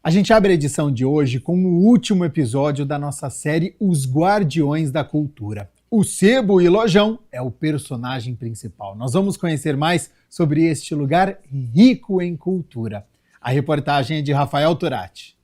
A gente abre a edição de hoje com o último episódio da nossa série Os Guardiões da Cultura. O Sebo e Lojão é o personagem principal. Nós vamos conhecer mais sobre este lugar rico em cultura. A reportagem é de Rafael Turati.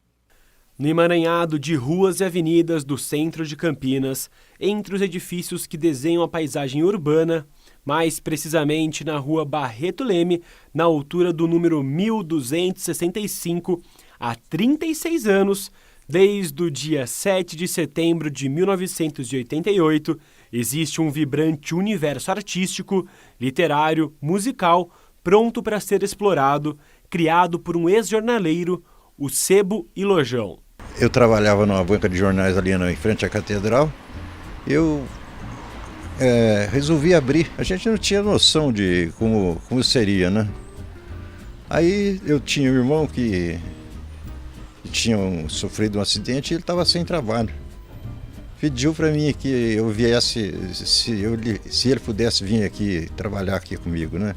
No emaranhado de ruas e avenidas do centro de Campinas, entre os edifícios que desenham a paisagem urbana, mais precisamente na rua Barreto Leme, na altura do número 1265, há 36 anos, desde o dia 7 de setembro de 1988, existe um vibrante universo artístico, literário, musical, pronto para ser explorado, criado por um ex-jornaleiro, o Sebo e Lojão. Eu trabalhava numa banca de jornais ali em frente à catedral. Eu resolvi abrir. A gente não tinha noção de como seria, né? Aí eu tinha um irmão que tinha sofrido um acidente e ele estava sem trabalho. Pediu para mim que eu viesse, se ele pudesse vir aqui trabalhar aqui comigo, né?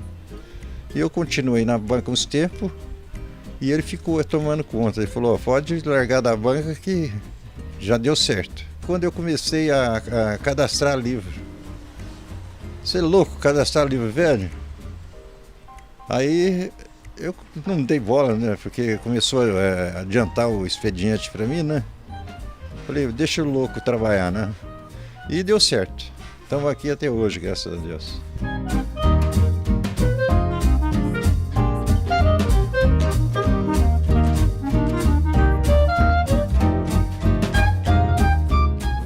E eu continuei na banca uns tempos e ele ficou tomando conta. Ele falou, pode largar da banca que já deu certo. Quando eu comecei a cadastrar livro, você é louco, cadastrar livro velho? Aí eu não dei bola, né? Porque começou a adiantar o expediente para mim, né? Falei, deixa o louco trabalhar, né? E deu certo. Estamos aqui até hoje, graças a Deus.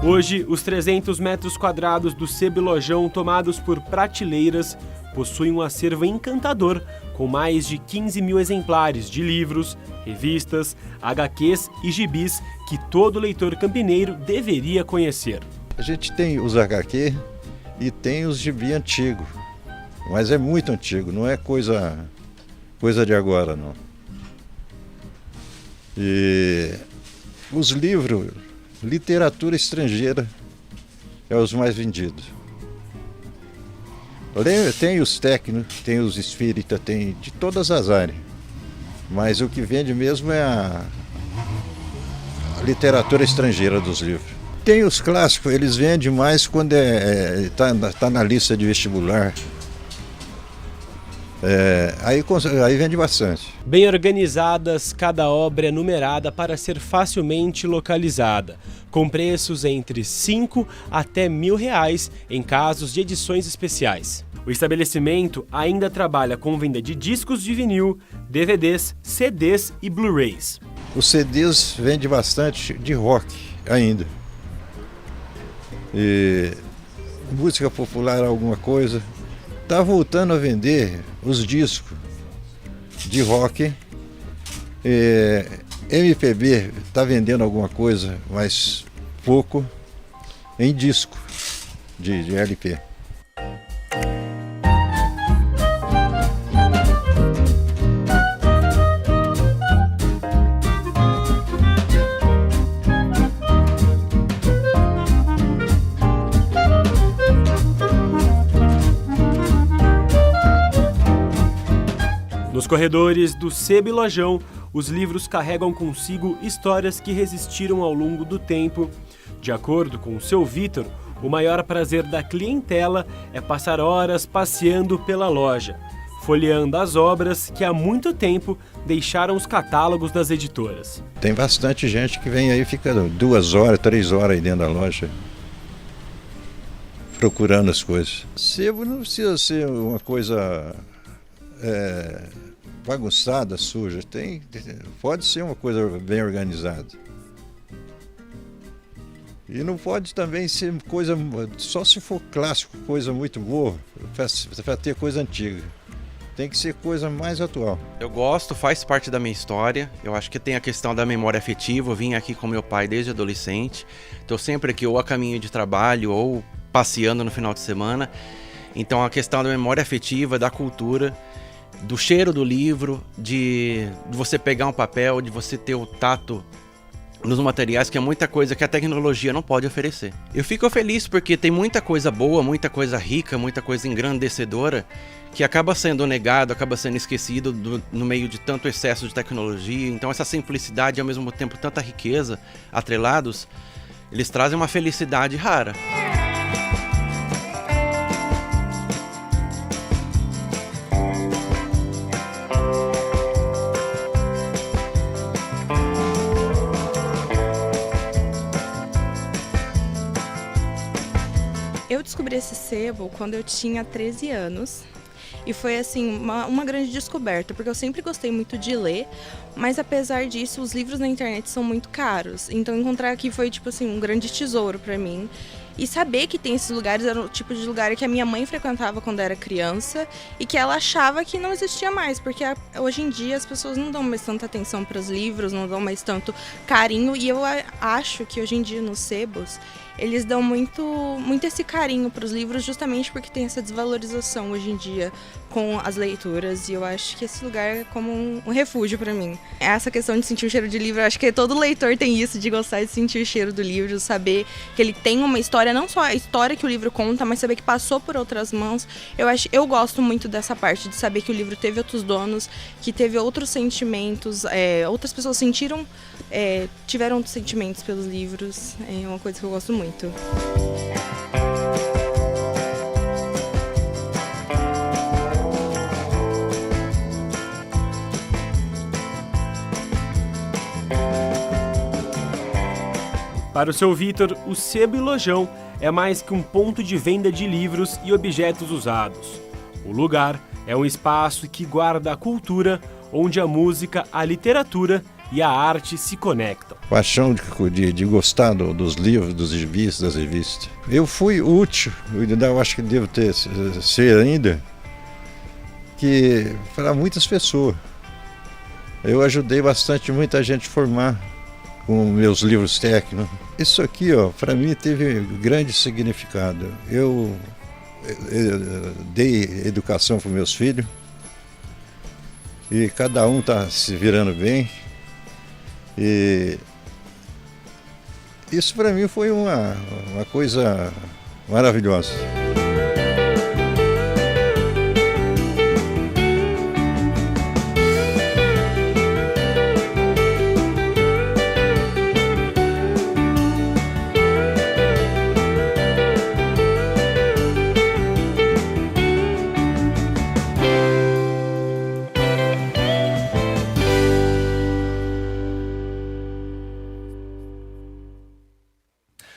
Hoje, os 300 metros quadrados do Sebo e Lojão, tomados por prateleiras, possuem um acervo encantador, com mais de 15 mil exemplares de livros, revistas, HQs e gibis que todo leitor campineiro deveria conhecer. A gente tem os HQ e tem os gibi antigos, mas é muito antigo, não é coisa de agora, não. E os livros, literatura estrangeira, é os mais vendidos. Tem os técnicos, tem os espíritas, tem de todas as áreas. Mas o que vende mesmo é a literatura estrangeira dos livros. Tem os clássicos, eles vendem mais quando tá na lista de vestibular. Aí vende bastante. Bem organizadas, cada obra é numerada para ser facilmente localizada, com preços entre 5 até R$1.000 em casos de edições especiais. O estabelecimento ainda trabalha com venda de discos de vinil, DVDs, CDs e Blu-rays. Os CDs vende bastante de rock ainda. E música popular, alguma coisa. Está voltando a vender os discos de rock. MPB está vendendo alguma coisa, mas pouco, em disco de LP. Nos corredores do Sebo e Lojão, os livros carregam consigo histórias que resistiram ao longo do tempo. De acordo com o seu Vitor, o maior prazer da clientela é passar horas passeando pela loja, folheando as obras que há muito tempo deixaram os catálogos das editoras. Tem bastante gente que vem aí e fica 2 horas, 3 horas aí dentro da loja, procurando as coisas. Sebo não precisa ser uma coisa bagunçada, suja. Pode ser uma coisa bem organizada. E não pode também ser coisa, só se for clássico, coisa muito boa, para ter coisa antiga. Tem que ser coisa mais atual. Eu gosto, faz parte da minha história. Eu acho que tem a questão da memória afetiva. Eu vim aqui com meu pai desde adolescente. Estou sempre aqui ou a caminho de trabalho ou passeando no final de semana. Então a questão da memória afetiva, da cultura, do cheiro do livro, de você pegar um papel, de você ter o tato nos materiais, que é muita coisa que a tecnologia não pode oferecer. Eu fico feliz porque tem muita coisa boa, muita coisa rica, muita coisa engrandecedora que acaba sendo negado, acaba sendo esquecido no meio de tanto excesso de tecnologia. Então essa simplicidade e ao mesmo tempo tanta riqueza atrelados, eles trazem uma felicidade rara. Eu descobri esse sebo quando eu tinha 13 anos e foi assim uma grande descoberta, porque eu sempre gostei muito de ler, mas apesar disso os livros na internet são muito caros, então encontrar aqui foi tipo assim um grande tesouro para mim. E saber que tem esses lugares era o tipo de lugar que a minha mãe frequentava quando era criança e que ela achava que não existia mais, porque hoje em dia as pessoas não dão mais tanta atenção para os livros, não dão mais tanto carinho, e eu acho que hoje em dia nos sebos eles dão muito esse carinho para os livros, justamente porque tem essa desvalorização hoje em dia com as leituras, e eu acho que esse lugar é como um refúgio para mim. Essa questão de sentir o cheiro de livro, eu acho que todo leitor tem isso, de gostar de sentir o cheiro do livro, saber que ele tem uma história, não só a história que o livro conta, mas saber que passou por outras mãos. Eu gosto muito dessa parte, de saber que o livro teve outros donos, que teve outros sentimentos, outras pessoas tiveram outros sentimentos pelos livros, é uma coisa que eu gosto muito. Para o seu Vitor, o Sebo e Lojão é mais que um ponto de venda de livros e objetos usados. O lugar é um espaço que guarda a cultura, onde a música, a literatura e a arte se conectam. Paixão de gostar dos livros, dos gibis, das revistas. Eu fui útil, eu acho que devo ser ainda, que para muitas pessoas. Eu ajudei bastante muita gente a formar com meus livros técnicos. Isso aqui, para mim teve grande significado. Eu dei educação para meus filhos e cada um está se virando bem. E isso para mim foi uma coisa maravilhosa.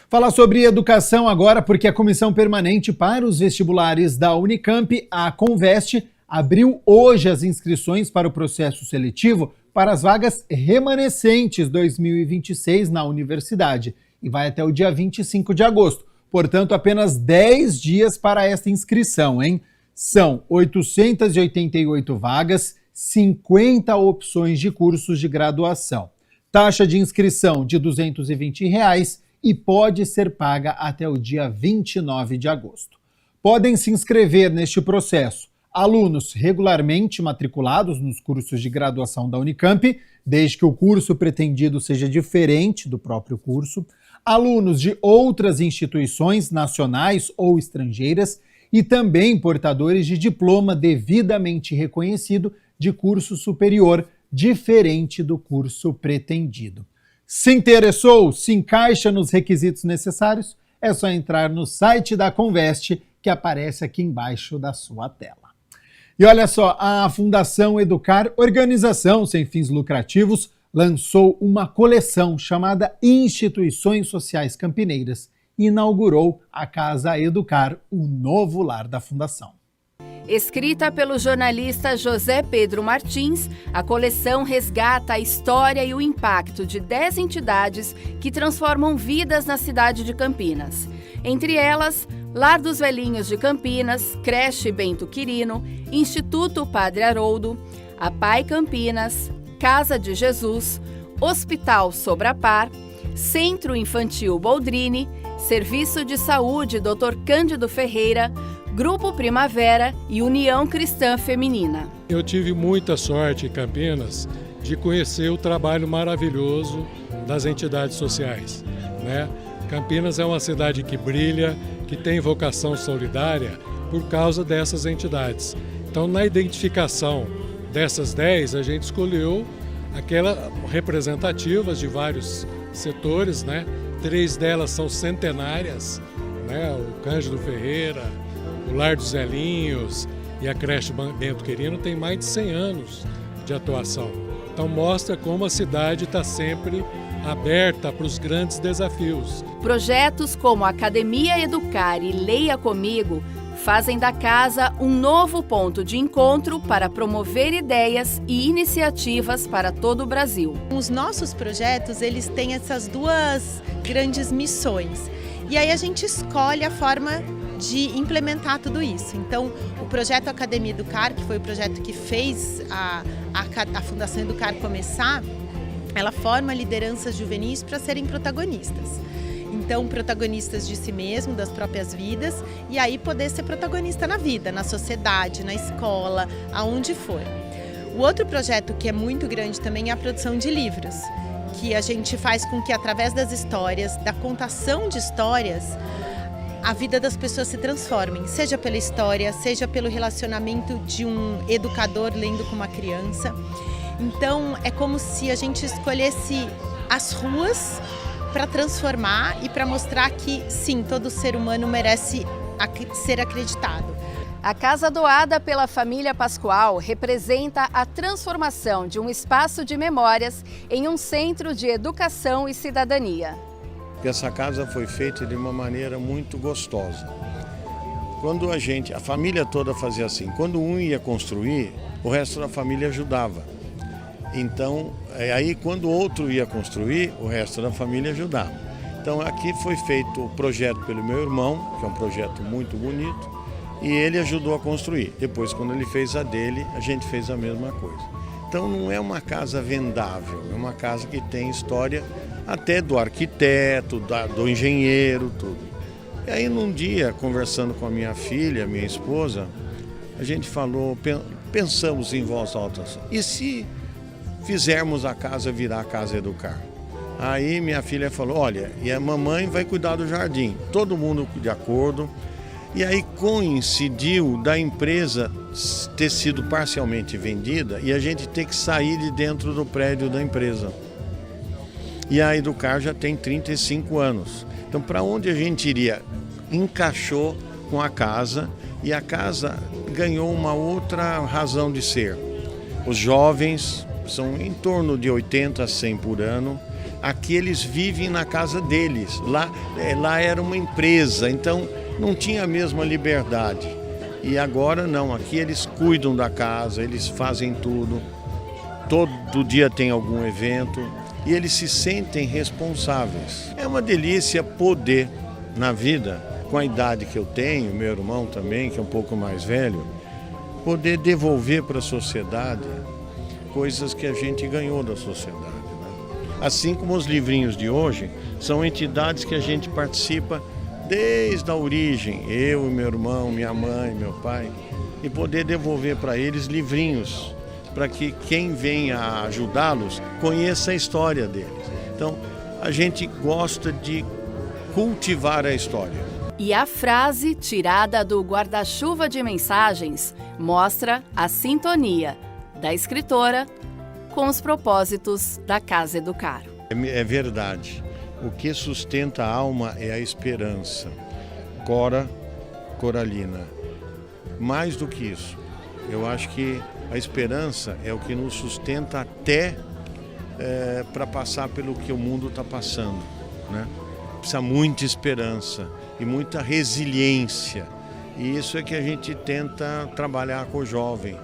Falar sobre educação agora, porque a Comissão Permanente para os Vestibulares da Unicamp, a Conveste, abriu hoje as inscrições para o processo seletivo para as vagas remanescentes 2026 na universidade e vai até o dia 25 de agosto. Portanto, apenas 10 dias para esta inscrição, hein? São 888 vagas, 50 opções de cursos de graduação. Taxa de inscrição de R$ 220 e pode ser paga até o dia 29 de agosto. Podem se inscrever neste processo alunos regularmente matriculados nos cursos de graduação da Unicamp, desde que o curso pretendido seja diferente do próprio curso, alunos de outras instituições nacionais ou estrangeiras e também portadores de diploma devidamente reconhecido de curso superior diferente do curso pretendido. Se interessou, se encaixa nos requisitos necessários, é só entrar no site da Conveste, que aparece aqui embaixo da sua tela. E olha só, a Fundação Educar, organização sem fins lucrativos, lançou uma coleção chamada Instituições Sociais Campineiras e inaugurou a Casa Educar, o novo lar da Fundação. Escrita pelo jornalista José Pedro Martins, a coleção resgata a história e o impacto de 10 entidades que transformam vidas na cidade de Campinas. Entre elas, Lar dos Velhinhos de Campinas, Creche Bento Quirino, Instituto Padre Haroldo, a Pai Campinas, Casa de Jesus, Hospital Sobrapar, Centro Infantil Boldrini, Serviço de Saúde Dr. Cândido Ferreira, Grupo Primavera e União Cristã Feminina. Eu tive muita sorte em Campinas de conhecer o trabalho maravilhoso das entidades sociais, né? Campinas é uma cidade que brilha, que tem vocação solidária por causa dessas entidades. Então, na identificação dessas 10, a gente escolheu aquelas representativas de vários setores, né? 3 delas são centenárias, né? O Cândido Ferreira, o Lar dos Zelinhos e a creche Bento Quirino tem mais de 100 anos de atuação. Então mostra como a cidade está sempre aberta para os grandes desafios. Projetos como a Academia Educar e Leia Comigo fazem da casa um novo ponto de encontro para promover ideias e iniciativas para todo o Brasil. Os nossos projetos, eles têm essas 2 grandes missões. E aí a gente escolhe a forma de implementar tudo isso. Então, o projeto Academia Educar, que foi o projeto que fez a Fundação Educar começar, ela forma lideranças juvenis para serem protagonistas. Então, protagonistas de si mesmo, das próprias vidas, e aí poder ser protagonista na vida, na sociedade, na escola, aonde for. O outro projeto que é muito grande também é a produção de livros, que a gente faz com que, através das histórias, da contação de histórias, a vida das pessoas se transformem, seja pela história, seja pelo relacionamento de um educador lendo com uma criança. Então, é como se a gente escolhesse as ruas para transformar e para mostrar que, sim, todo ser humano merece ser acreditado. A casa doada pela família Pascoal representa a transformação de um espaço de memórias em um centro de educação e cidadania. Essa casa foi feita de uma maneira muito gostosa. Quando a família toda fazia assim, quando um ia construir, o resto da família ajudava. Então, aí quando o outro ia construir, o resto da família ajudava. Então aqui foi feito o projeto pelo meu irmão, que é um projeto muito bonito, e ele ajudou a construir. Depois, quando ele fez a dele, a gente fez a mesma coisa. Então não é uma casa vendável, é uma casa que tem história até do arquiteto, do engenheiro, tudo. E aí num dia, conversando com a minha filha, minha esposa, a gente falou, pensamos em voz alta, e se fizermos a casa virar a Casa Educar? Aí minha filha falou, olha, e a mamãe vai cuidar do jardim, todo mundo de acordo. E aí coincidiu da empresa ter sido parcialmente vendida e a gente ter que sair de dentro do prédio da empresa. E a Educar já tem 35 anos. Então, para onde a gente iria? Encaixou com a casa e a casa ganhou uma outra razão de ser. Os jovens são em torno de 80 a 100 por ano. Aqui eles vivem na casa deles. Lá era uma empresa, então não tinha a mesma liberdade. E agora não, aqui eles cuidam da casa, eles fazem tudo. Todo dia tem algum evento e eles se sentem responsáveis. É uma delícia poder, na vida, com a idade que eu tenho, meu irmão também, que é um pouco mais velho, poder devolver para a sociedade coisas que a gente ganhou da sociedade, né? Assim como os livrinhos de hoje, são entidades que a gente participa desde a origem, eu e meu irmão, minha mãe, meu pai, e poder devolver para eles livrinhos, para que quem venha ajudá-los conheça a história deles. Então, a gente gosta de cultivar a história. E a frase tirada do guarda-chuva de mensagens mostra a sintonia da escritora com os propósitos da Casa Educar. É verdade. O que sustenta a alma é a esperança. Cora Coralina. Mais do que isso, eu acho que a esperança é o que nos sustenta até para passar pelo que o mundo está passando, né? Precisa muita esperança e muita resiliência. E isso é que a gente tenta trabalhar com o jovem.